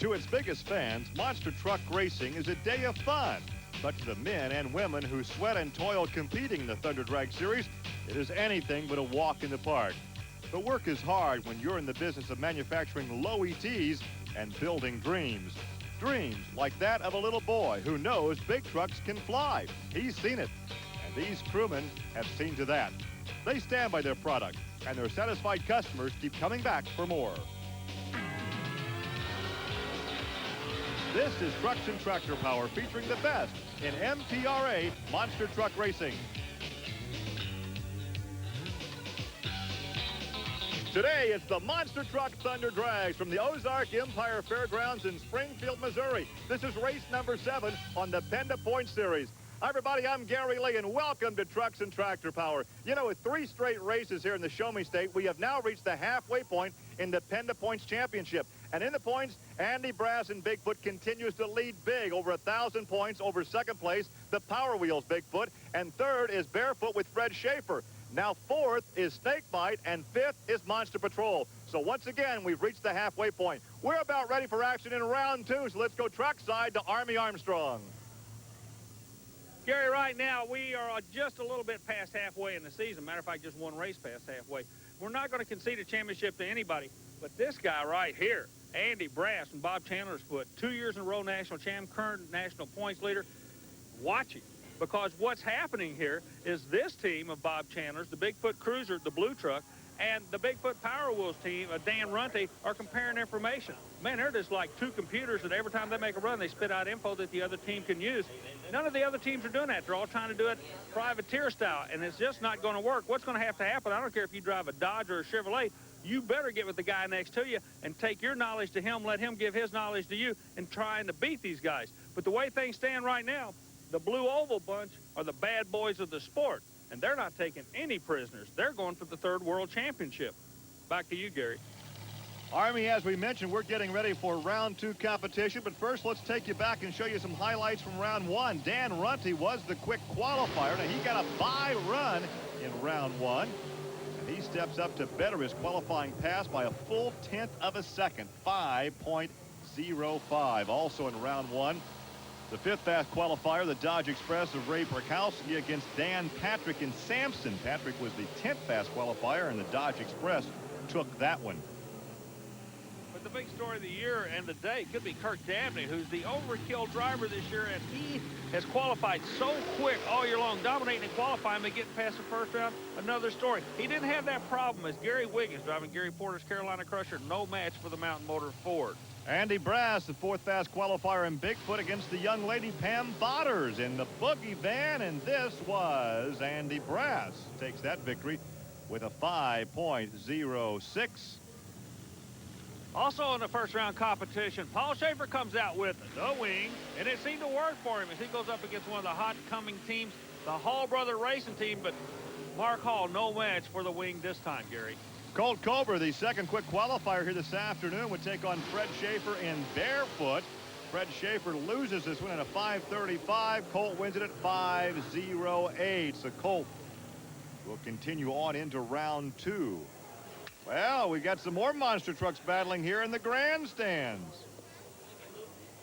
To its biggest fans, monster truck racing is a day of fun. But to the men and women who sweat and toil competing in the Thunder Drag Series, it is anything but a walk in the park. The work is hard when you're in the business of manufacturing low ETs and building dreams. Dreams like that of a little boy who knows big trucks can fly. He's seen it. And these crewmen have seen to that. They stand by their product, and their satisfied customers keep coming back for more. This is Trucks and Tractor Power, featuring the best in MTRA monster truck racing. Today, it's the Monster Truck Thunder Drags from the Ozark Empire Fairgrounds in Springfield, Missouri. This is race number 7 on the Penda Points Series. Hi, everybody, I'm Gary Lee, and welcome to Trucks and Tractor Power. You know, with 3 straight races here in the Show Me State, we have now reached the halfway point in the Penda Points Championship. And in the points, Andy Brass and Bigfoot continues to lead big, over 1,000 points over second place, the Power Wheels Bigfoot, and third is Barefoot with Fred Schaefer. Now fourth is Snakebite, and fifth is Monster Patrol. So once again, we've reached the halfway point. We're about ready for action in round 2, so let's go trackside to Army Armstrong. Gary, right now, we are just a little bit past halfway in the season. Matter of fact, just one race past halfway. We're not going to concede a championship to anybody, but this guy right here, Andy Brass from Bob Chandler's foot, 2 years in a row national champ, current national points leader. Watch it. Because what's happening here is this team of Bob Chandler's, the Bigfoot Cruiser, the blue truck, and the Bigfoot Power Wheels team of Dan Runte are comparing information. Man, they're just like 2 computers that every time they make a run, they spit out info that the other team can use. None of the other teams are doing that. They're all trying to do it privateer style, and it's just not going to work. What's going to have to happen, I don't care if you drive a Dodge or a Chevrolet, you better get with the guy next to you and take your knowledge to him, let him give his knowledge to you, and trying to beat these guys. But the way things stand right now, the Blue Oval bunch are the bad boys of the sport, and they're not taking any prisoners. They're going for the 3rd World Championship. Back to you, Gary. Army, as we mentioned, we're getting ready for round 2 competition, but first let's take you back and show you some highlights from round 1. Dan Runte was the quick qualifier. Now, he got a bye run in round 1, and he steps up to better his qualifying pass by a full 1/10 of a second, 5.05. Also in round 1, the 5th fast qualifier, the Dodge Express of Ray Perkowski against Dan Patrick and Sampson. Patrick was the 10th fast qualifier, and the Dodge Express took that one. But the big story of the year and the day could be Kirk Dabney, who's the overkill driver this year, and he has qualified so quick all year long, dominating and qualifying, but getting past the first round. Another story. He didn't have that problem as Gary Wiggins driving Gary Porter's Carolina Crusher. No match for the Mountain Motor Ford. Andy Brass, the 4th fast qualifier in Bigfoot, against the young lady Pam Botters in the Boogie Van, and this was Andy Brass. Takes that victory with a 5.06. Also in the first round competition, Paul Schaefer comes out with the wing, and it seemed to work for him as he goes up against one of the hot coming teams, the Hall Brother Racing team, but Mark Hall, no match for the wing this time, Gary. Colt Cobra, the 2nd quick qualifier here this afternoon, would take on Fred Schaefer in Barefoot. Fred Schaefer loses this one at a 5.35. Colt wins it at 5.08. So Colt will continue on into round 2. Well, we got some more monster trucks battling here in the grandstands.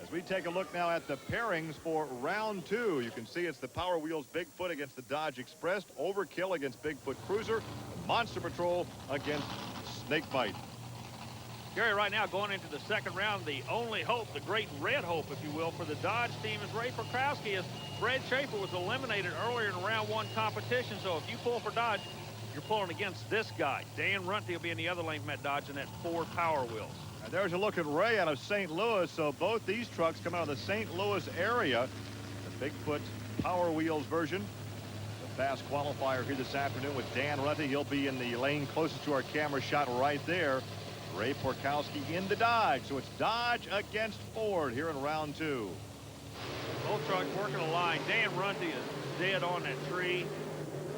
As we take a look now at the pairings for round 2, you can see it's the Power Wheels Bigfoot against the Dodge Express, Overkill against Bigfoot Cruiser, Monster Patrol against Snakebite. Gary, right now going into the 2nd round, the only hope, the great red hope, if you will, for the Dodge team is Ray Perkowski, as Fred Schaefer was eliminated earlier in round 1 competition. So if you pull for Dodge, you're pulling against this guy. Dan Runte will be in the other lane from that Dodge in that Ford Power Wheels. And there's a look at Ray out of St. Louis. So both these trucks come out of the St. Louis area. The Bigfoot Power Wheels version. The fast qualifier here this afternoon with Dan Runte. He'll be in the lane closest to our camera shot right there. Ray Porkowski in the Dodge. So it's Dodge against Ford here in round 2. Both trucks working a line. Dan Runte is dead on that tree.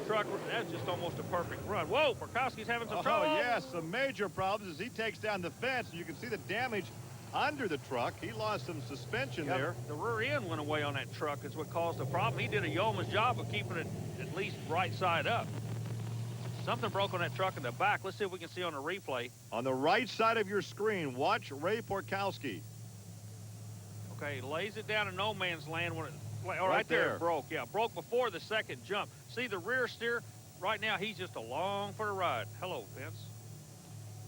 Truck, that's just almost a perfect run. Whoa, Perkowski's having some trouble. Oh, yes, some major problems as he takes down the fence. You can see the damage under the truck. He lost some suspension there. The rear end went away on that truck is what caused the problem. He did a yeoman's job of keeping it at least right side up. Something broke on that truck in the back. Let's see if we can see on the replay. On the right side of your screen, watch Ray Porkowski. Okay, lays it down in no man's land when it, Right there. it broke. Yeah, broke before the second jump. See the rear steer? Right now, he's just along for the ride. Hello, fence.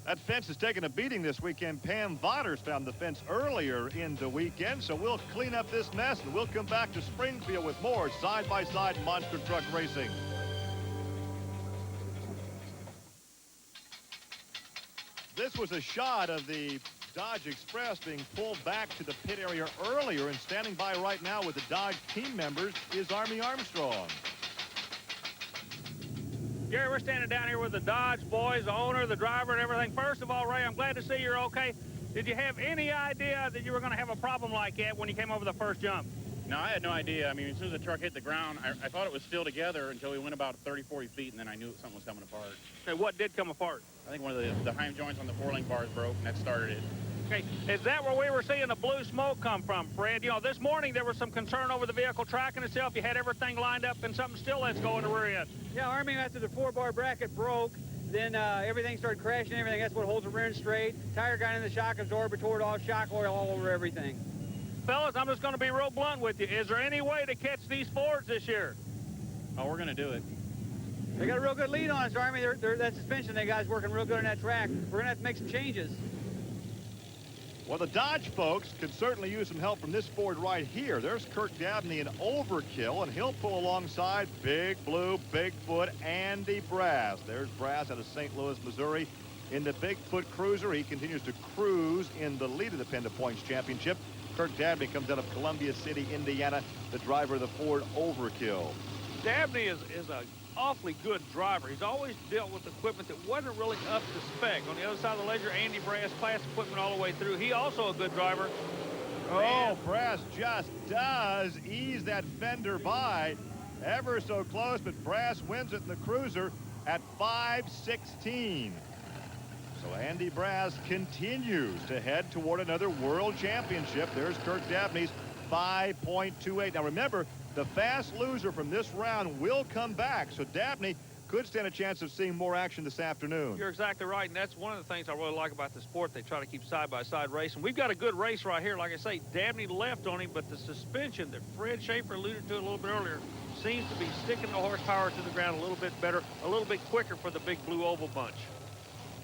That fence is taking a beating this weekend. Pam Vodders found the fence earlier in the weekend, so we'll clean up this mess, and we'll come back to Springfield with more side-by-side monster truck racing. This was a shot of the Dodge Express being pulled back to the pit area earlier, and standing by right now with the Dodge team members is Armstrong. Gary, we're standing down here with the Dodge boys, the owner, the driver, and everything. First of all, Ray, I'm glad to see you're okay. Did you have any idea that you were going to have a problem like that when you came over the first jump? No, I had no idea. I mean, as soon as the truck hit the ground, I thought it was still together until we went about 30, 40 feet, and then I knew something was coming apart. Okay, what did come apart? I think one of the hind joints on the four-link bars broke, and that started it. Okay, is that where we were seeing the blue smoke come from, Fred? You know, this morning there was some concern over the vehicle tracking itself. You had everything lined up, and something still lets go in the rear end. Yeah, Army, after the 4-bar bracket broke, then everything started crashing and everything. That's what holds the rear end straight. Tire got in the shock absorber, tore it off, shock oil all over everything. Fellas, I'm just going to be real blunt with you. Is there any way to catch these Fords this year? Oh, we're going to do it. They got a real good lead on us, Army. That suspension, they guys working real good on that track. We're going to have to make some changes. Well, the Dodge folks could certainly use some help from this Ford right here. There's Kirk Dabney in Overkill, and he'll pull alongside Big Blue, Bigfoot, Andy Brass. There's Brass out of St. Louis, Missouri. In the Bigfoot Cruiser, he continues to cruise in the lead of the Penda Points Championship. Kirk Dabney comes out of Columbia City, Indiana, the driver of the Ford Overkill. Dabney is an awfully good driver. He's always dealt with equipment that wasn't really up to spec. On the other side of the ledger, Andy Brass, class equipment all the way through. He also a good driver. Oh, Brass just does ease that fender by ever so close, but Brass wins it in the Cruiser at 5:16. So Andy Brass continues to head toward another world championship. There's Kirk Dabney's 5.28. Now remember, the fast loser from this round will come back, so Dabney could stand a chance of seeing more action this afternoon. You're exactly right, and that's one of the things I really like about the sport. They try to keep side-by-side racing. We've got a good race right here. Like I say, Dabney left on him, but the suspension that Fred Schaefer alluded to a little bit earlier seems to be sticking the horsepower to the ground a little bit better, a little bit quicker for the big blue oval bunch.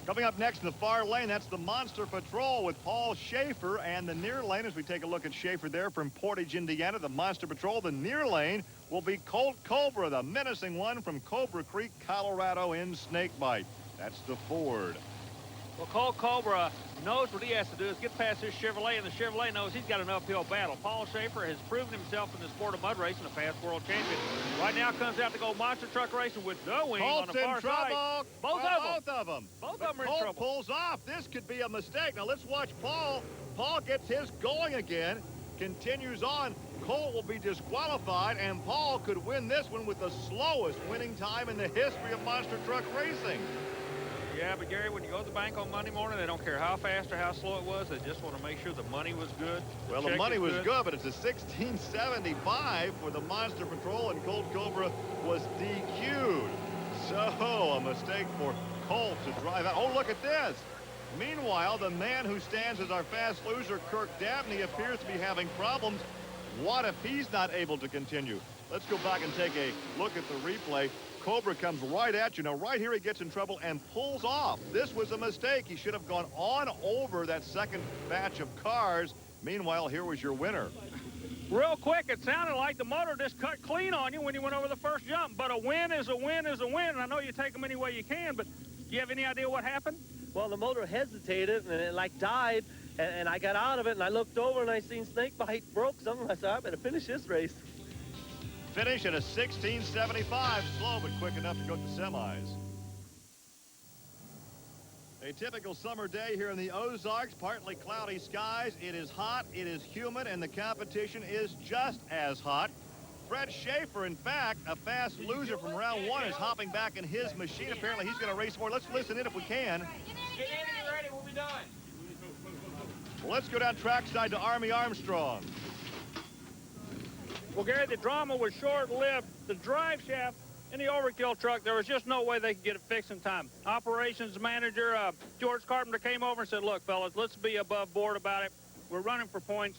Coming up next in the far lane, that's the Monster Patrol with Paul Schaefer, and the near lane, as we take a look at Schaefer there from Portage, Indiana, the Monster Patrol. The near lane will be Colt Cobra, the menacing one from Cobra Creek, Colorado in Snakebite. That's the Ford. Well, Colt Cobra knows what he has to do is get past his Chevrolet, and the Chevrolet knows he's got an uphill battle. Paul Schaefer has proven himself in the sport of mud racing, a past world champion. Right now comes out to go monster truck racing with no wing on the far side. Both of them are in trouble. Pulls off. This could be a mistake. Now let's watch Paul. Paul gets his going again, continues on. Colt will be disqualified, and Paul could win this one with the slowest winning time in the history of monster truck racing. Yeah, but Gary, when you go to the bank on Monday morning, they don't care how fast or how slow it was. They just want to make sure the money was good. Well, the money was good, but it's a 1675 for the Monster Patrol, and Colt Cobra was DQ'd. So, a mistake for Colt to drive out. Oh, look at this. Meanwhile, the man who stands as our fast loser, Kirk Dabney, appears to be having problems. What if he's not able to continue? Let's go back and take a look at the replay. Cobra comes right at you. Now, right here, he gets in trouble and pulls off. This was a mistake. He should have gone on over that second batch of cars. Meanwhile, here was your winner. Real quick, it sounded like the motor just cut clean on you when you went over the first jump. But a win is a win is a win. And I know you take them any way you can, but do you have any idea what happened? Well, the motor hesitated and it like died, and I got out of it and I looked over and I seen Snakebite broke something. I said, I better finish this race. Finish at a 1675, slow but quick enough to go to the semis. A typical summer day here in the Ozarks, partly cloudy skies. It is hot, it is humid, and the competition is just as hot. Fred Schaefer, in fact, a fast loser from round one, is hopping back in his machine. Apparently, he's going to race more. Let's listen in if we can. Get in and get ready. We'll be done. Well, let's go down trackside to Armstrong. Well, Gary, the drama was short-lived. The drive shaft in the Overkill truck, there was just no way they could get it fixed in time. Operations manager George Carpenter came over and said, look, fellas, let's be above board about it. We're running for points.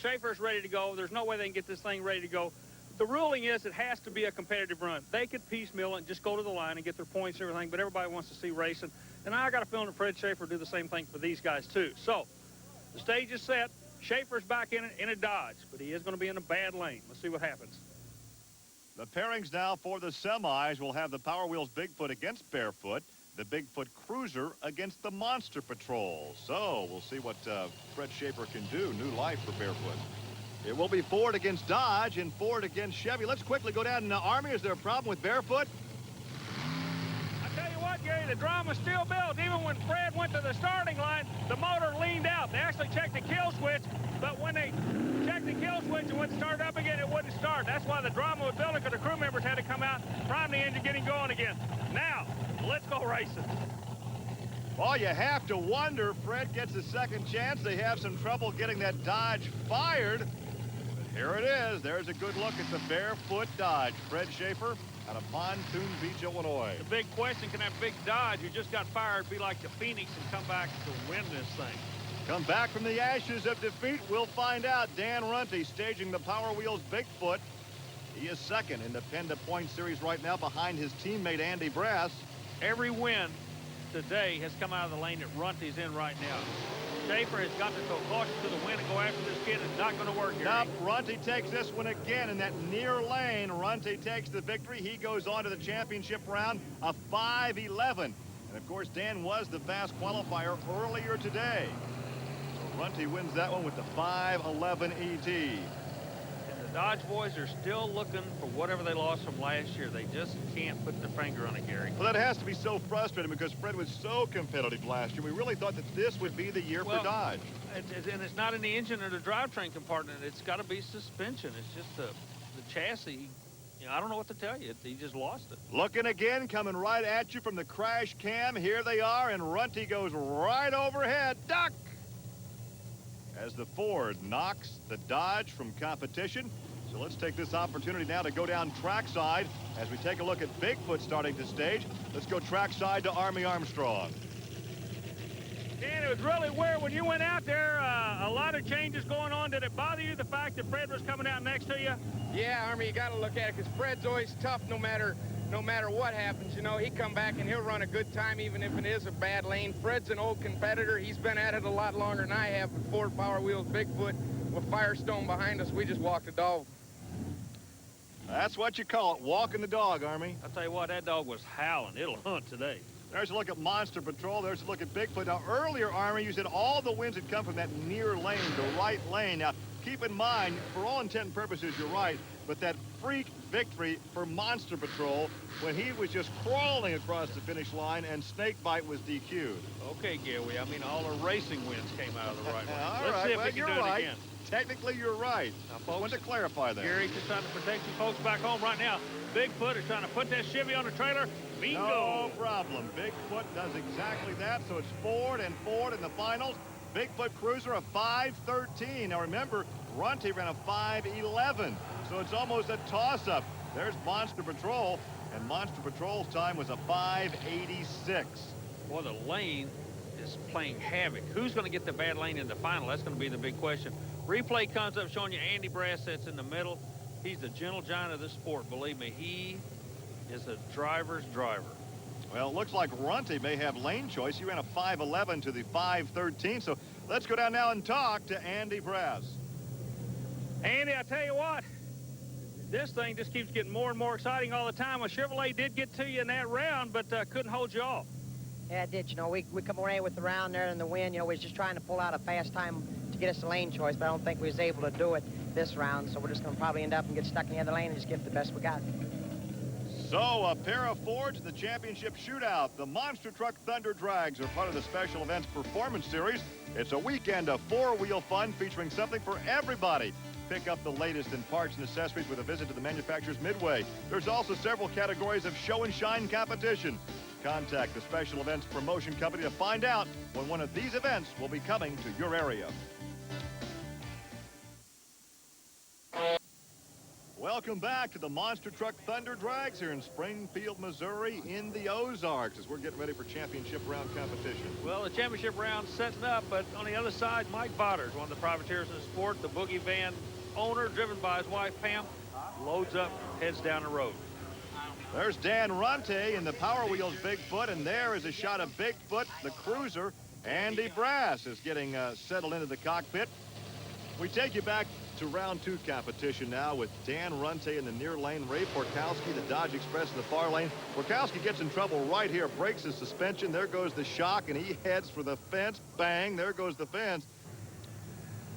Schaefer's ready to go. There's no way they can get this thing ready to go. The ruling is it has to be a competitive run. They could piecemeal it and just go to the line and get their points and everything, but everybody wants to see racing. And I got a feeling that Fred Schaefer will do the same thing for these guys, too. So, the stage is set. Schaefer's back in a Dodge, but he is going to be in a bad lane. Let's see what happens. The pairings now for the semis will have the Power Wheels Bigfoot against Barefoot, the Bigfoot Cruiser against the Monster Patrol. So we'll see what Fred Schaefer can do. New life for Barefoot. It will be Ford against Dodge and Ford against Chevy. Let's quickly go down in the Army. Is there a problem with Barefoot? I tell you what, Gary, the drama's still built. Even when Fred went to the starting line, the motor leaned out. They actually checked the kill switch, but when they checked the kill switch and went to start up again, it wouldn't start. That's why the drama was building, because the crew members had to come out, prime the engine, get him going again. Now, let's go racing. Well, you have to wonder. Fred gets a second chance. They have some trouble getting that Dodge fired. But here it is. There's a good look at the Barefoot Dodge. Fred Schaefer out of Pontoon Beach, Illinois. The big question, can that big Dodge who just got fired be like the Phoenix and come back to win this thing? Come back from the ashes of defeat. We'll find out. Dan Runte staging the Power Wheels Bigfoot. He is second in the Penda Points Series right now behind his teammate Andy Brass. Every win today has come out of the lane that Runte's in right now. Schaefer has got to go caution to the wind and go after this kid. It's not going to work here. Nope, Runte takes this one again in that near lane. Runte takes the victory. He goes on to the championship round, a 5:11. And of course, Dan was the fast qualifier earlier today. So Runte wins that one with the 5:11 ET. The Dodge boys are still looking for whatever they lost from last year. They just can't put their finger on it, Gary. Well, that has to be so frustrating because Fred was so competitive last year. We really thought that this would be the year for Dodge. And it's not in the engine or the drivetrain compartment. It's got to be suspension. It's just the chassis. You know, I don't know what to tell you. He just lost it. Looking again, coming right at you from the crash cam. Here they are, and Runte goes right overhead. Duck! As the Ford knocks the Dodge from competition. So let's take this opportunity now to go down trackside as we take a look at Bigfoot starting to stage. Let's go trackside to Army Armstrong. Dan, it was really weird when you went out there. A lot of changes going on. Did it bother you, the fact that Fred was coming out next to you? Yeah, Army, you got to look at it because Fred's always tough no matter what happens. You know, he come back and he'll run a good time even if it is a bad lane. Fred's an old competitor. He's been at it a lot longer than I have with Ford Power Wheels Bigfoot. With Firestone behind us, we just walked the dog. That's what you call it, walking the dog, Army. I'll tell you what, that dog was howling. It'll hunt today. There's a look at Monster Patrol. There's a look at Bigfoot. Now, earlier, Army, you said all the wins had come from that near lane, the right lane. Now, keep in mind, for all intent and purposes, you're right, but that freak victory for Monster Patrol when he was just crawling across the finish line and Snakebite was DQ'd. Okay, Gary, I mean, all the racing wins came out of the right lane. All Let's right, see if well, we can you're do it right. again. Technically, you're right. Now, I folks, wanted to clarify that. Gary's just trying to protect you folks back home right now. Bigfoot is trying to put that Chevy on the trailer. Bingo! No problem. Bigfoot does exactly that, so it's Ford and Ford in the finals. Bigfoot Cruiser a 5:13. Now remember, Runte ran a 5:11, so it's almost a toss-up. There's Monster Patrol, and Monster Patrol's time was a 5:86. Boy, the lane is playing havoc. Who's going to get the bad lane in the final? That's going to be the big question. Replay comes up showing you Andy Brass sits in the middle. He's the gentle giant of this sport. Believe me, he is a driver's driver. Well, it looks like Runte may have lane choice. He ran a 5:11 to the 5:13. So let's go down now and talk to Andy Brass. Andy, I tell you what, this thing just keeps getting more and more exciting all the time. Well, Chevrolet did get to you in that round, but couldn't hold you off. Yeah, it did. You know, we come away with the round there in the wind. You know, we was just trying to pull out a fast time to get us a lane choice, but I don't think we was able to do it this round. So we're just going to probably end up and get stuck in the other lane and just get the best we got. So a pair of Fords in the championship shootout. The Monster Truck Thunder Drags are part of the Special Events Performance Series. It's a weekend of four-wheel fun featuring something for everybody. Pick up the latest in parts and accessories with a visit to the manufacturer's Midway. There's also several categories of show and shine competition. Contact the Special Events Promotion Company to find out when one of these events will be coming to your area. Welcome back to the Monster Truck Thunder Drags here in Springfield, Missouri in the Ozarks as we're getting ready for championship round competition. Well, the championship round's setting up, but on the other side, Mike Botters, one of the privateers in the sport, the boogie van owner, driven by his wife, Pam, loads up, heads down the road. There's Dan Runte in the Power Wheels Bigfoot, and there is a shot of Bigfoot, the cruiser. Andy Brass is getting settled into the cockpit. We take you back to round 2 competition now with Dan Runte in the near lane, Ray Porkowski, the Dodge Express in the far lane. Porkowski gets in trouble right here, breaks his suspension. There goes the shock, and he heads for the fence. Bang, there goes the fence.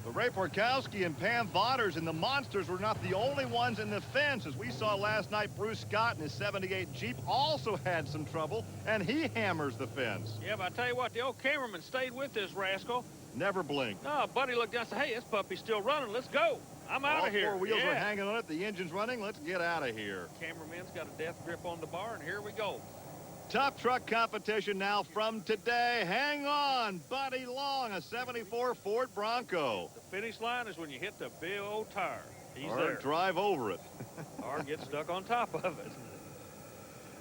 But Ray Porkowski and Pam Botters and the Monsters were not the only ones in the fence. As we saw last night, Bruce Scott in his 78 Jeep also had some trouble, and he hammers the fence. Yeah, but I tell you what, the old cameraman stayed with this rascal. Never blinked. No, Buddy looked down and said, hey, this puppy's still running. Let's go. I'm out of here. All 4 wheels yeah. are hanging on it. The engine's running. Let's get out of here. Cameraman's got a death grip on the bar, and here we go. Tough truck competition now from today. Hang on, Buddy Long, a 74 Ford Bronco. The finish line is when you hit the big old tire. He's or there. drive over it. Or get stuck on top of it.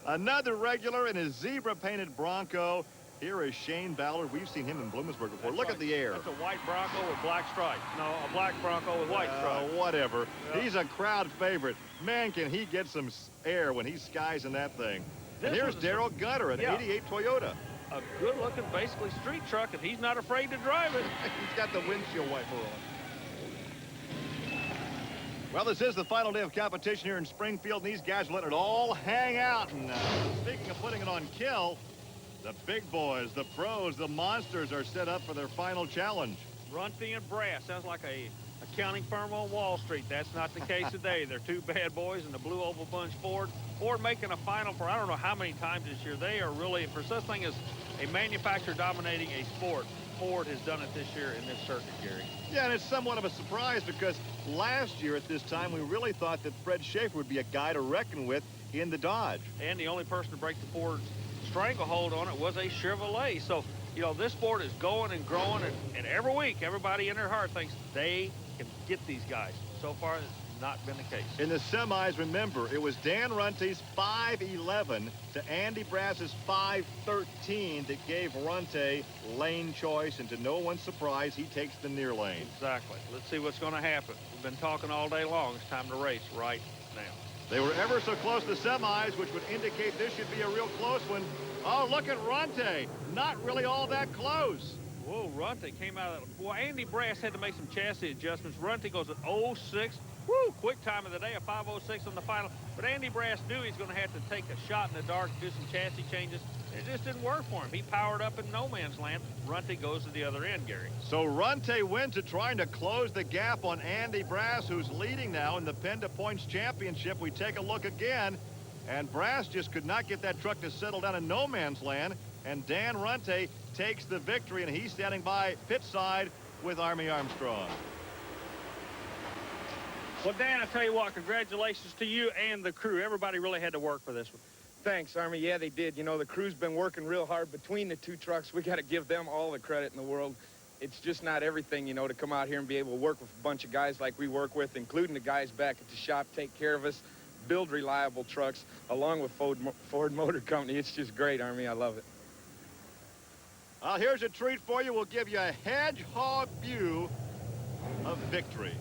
Another regular in his zebra-painted Bronco. Here is Shane Ballard. We've seen him in Bloomsburg before. That's Look right. at the air. That's a white Bronco with black stripes. No, a black Bronco with white stripes. Whatever. Yeah. He's a crowd favorite. Man, can he get some air when he's skies in that thing. This and here's was a- Darrell Gutter, an Yeah. 88 Toyota. A good-looking, basically street truck, and he's not afraid to drive it. He's got the windshield wiper on. Well, this is the final day of competition here in Springfield, and these guys are letting it all hang out. And speaking of putting it on kill, the big boys, the pros, the Monsters are set up for their final challenge. Runty and Brass sounds like a accounting firm on Wall Street. That's not the case today. They're 2 bad boys in the blue oval bunch Ford. Ford making a final for I don't know how many times this year. They are really, for such thing as a manufacturer dominating a sport, Ford has done it this year in this circuit, Gary. Yeah, and it's somewhat of a surprise because last year at this time, we really thought that Fred Schaefer would be a guy to reckon with in the Dodge. And the only person to break the Ford's stranglehold on it was a Chevrolet. So, you know, this Ford is going and growing, and every week, everybody in their heart thinks they can get these guys. So far, it's not been the case. In the semis, remember, it was Dan Runte's 5.11 to Andy Brass's 5.13 that gave Runte lane choice, and to no one's surprise, he takes the near lane. Exactly. Let's see what's going to happen. We've been talking all day long. It's time to race right now. They were ever so close to semis, which would indicate this should be a real close one. Oh, look at Runte. Not really all that close. Whoa, Runte came out of that. Well, Andy Brass had to make some chassis adjustments. Runte goes at 06. Woo, quick time of the day, a 5.06 on the final. But Andy Brass knew he's going to have to take a shot in the dark, do some chassis changes. It just didn't work for him. He powered up in no man's land. Runte goes to the other end, Gary. So Runte went to trying to close the gap on Andy Brass, who's leading now in the Penda Points Championship. We take a look again, and Brass just could not get that truck to settle down in no man's land. And Dan Runte takes the victory, and he's standing by pit side with Army Armstrong. Well, Dan, I tell you what, congratulations to you and the crew. Everybody really had to work for this one. Thanks, Army. Yeah, they did. You know, the crew's been working real hard between the 2 trucks. We got to give them all the credit in the world. It's just not everything, you know, to come out here and be able to work with a bunch of guys like we work with, including the guys back at the shop, take care of us, build reliable trucks, along with Ford Motor Company. It's just great, Army. I love it. Well, here's a treat for you. We'll give you a hedgehog view of victory.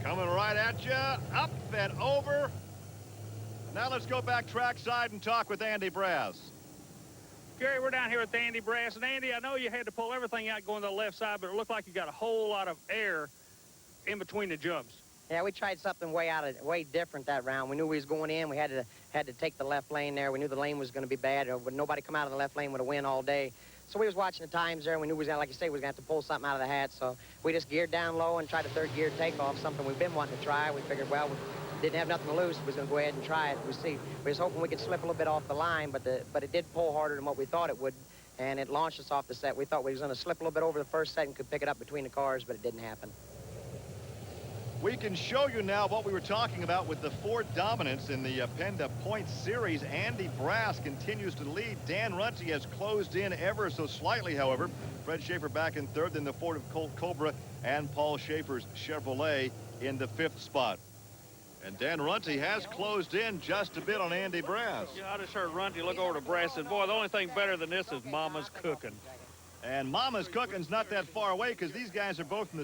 Coming right at you, up and over. Now let's go back trackside and talk with Andy Brass. Gary, we're down here with Andy Brass. And Andy, I know you had to pull everything out going to the left side, but it looked like you got a whole lot of air in between the jumps. Yeah, we tried something way different that round. We knew we was going in. We had to take the left lane there. We knew the lane was going to be bad. But nobody come out of the left lane with a win all day. So we was watching the times there, and we knew we was gonna, like you say, we was gonna have to pull something out of the hat. So we just geared down low and tried a 3rd gear takeoff, something we've been wanting to try. We figured, well, we didn't have nothing to lose. We was gonna go ahead and try it. We was hoping we could slip a little bit off the line, but it did pull harder than what we thought it would, and it launched us off the set. We thought we was gonna slip a little bit over the first set and could pick it up between the cars, but it didn't happen. We can show you now what we were talking about with the Ford dominance in the Penda Points Series. Andy Brass continues to lead. Dan Runte has closed in ever so slightly, however. Fred Schaefer back in 3rd, then the Ford of Colt Cobra and Paul Schaefer's Chevrolet in the 5th spot. And Dan Runty has closed in just a bit on Andy Brass. Yeah, I just heard Runty look over to Brass and, boy, the only thing better than this is Mama's cooking. And Mama's Cooking's not that far away because these guys are both in the